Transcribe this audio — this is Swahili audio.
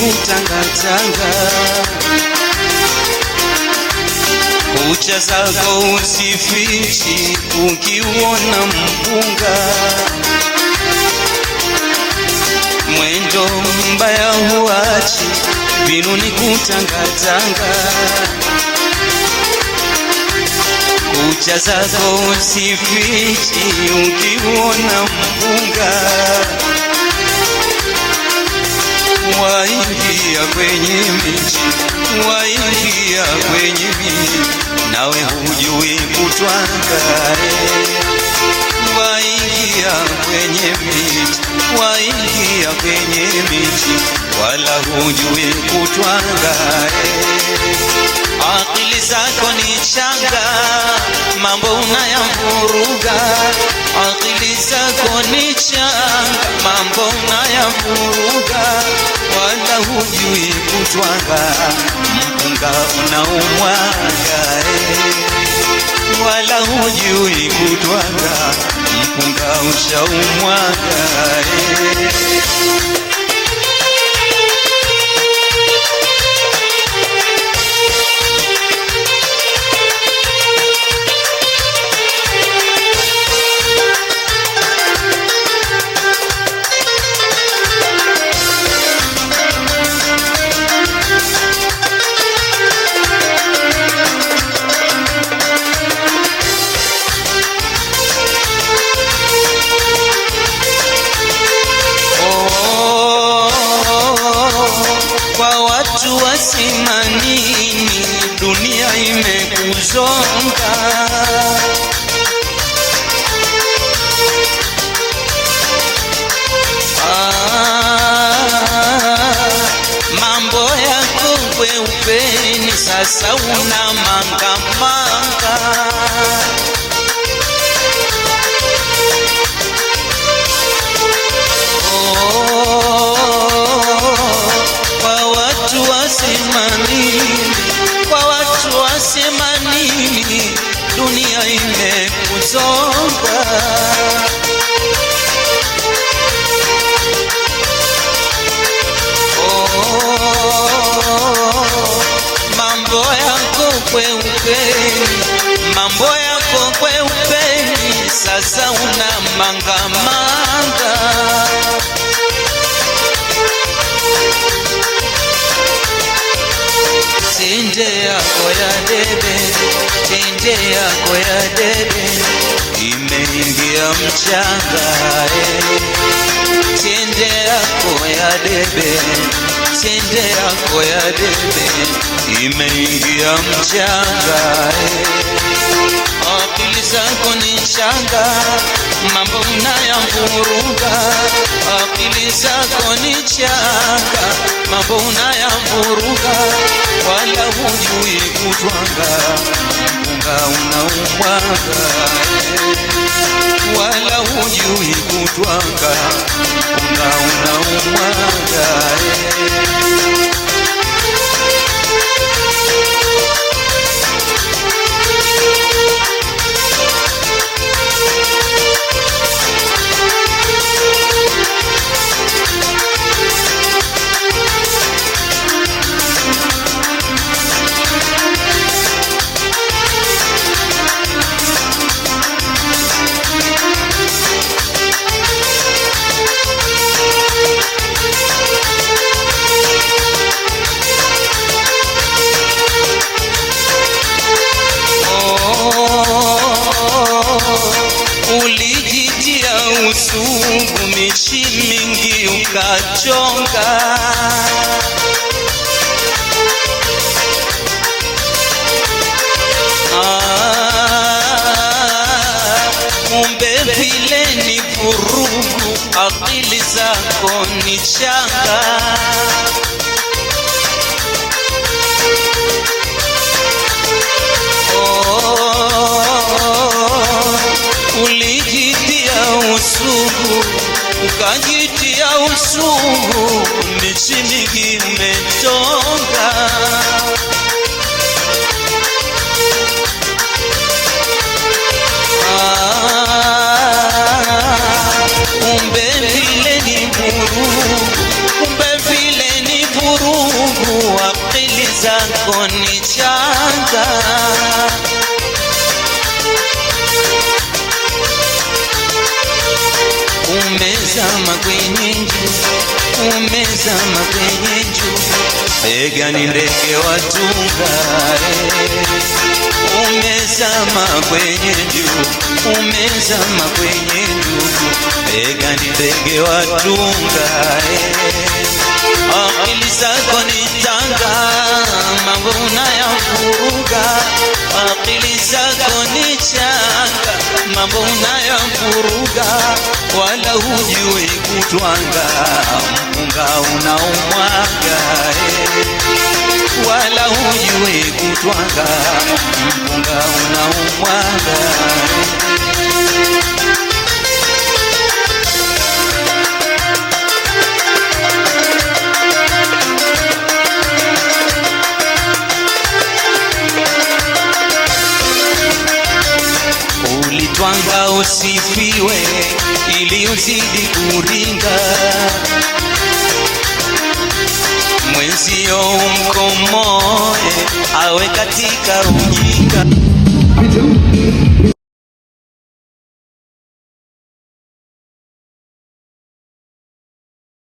kutangatanga, kucha zako usifichi ukiuona mpunga, mwendo mbaya huachi vinuni kutangatanga, kucha zako usifichi ukiuona mpunga, waingia kwenye miti, waingia kwenye miti, nawe hujui kutwanga. Waingia kwenye miti, waingia kwenye miti, wala hujui kutwanga. Akili zako ni changa, mambo unayavuruga. Akili zako ni changa, mambo unayavuruga, wala hujui kutwanga. Mpunga unaumwaga, wala hujui kutwanga. Mpunga ushaumwaga. Wasema nini, dunia imekuzonga. Mambo yako kweupeni, sasa una mangamanga. Kwa watu wasema nini, dunia imekuzonga. Mambo yako kweupeni, mambo yako kweupeni, sasa una mangamanga. Tende yako ya debe, tende yako ya debe, imeingia mchanga. Tende yako ya debe, tende yako ya debe, imeingia mchanga. Akili zako ni changa, mambo unayavuruga. Akili zako ni changa, mambo unayavuruga, wala hujui kutwanga. Mpunga unaumwaga, wala hujui kutwanga. Mpunga unaumwaga. Ulijitia usugu, michi mingi ukachonga. Kumbe vile ni vurugu, akili zako ni changa. Ulijitia usugu, ukajitia usugu, michi mingi umechonga. Kumbe vile ni vurugu, kumbe vile ni vurugu. zako ni changa, umezama kwenye njugu, umezama kwenye njugu, begani ndege watunga. Umezama kwenye njugu, umezama kwenye njugu, begani ndege watunga. Akili zako ni tanga, mambo unayavuruga. Akili zako ni changa, mambo unayavuruga. Wala hujui kutwanga, mpunga unaumwaga. Wala hujui kutwanga, mpunga unaumwaga. Ulitwanga usifiwe ili uzidi kuringa, mwenzio umkomoe awe katika ujinga.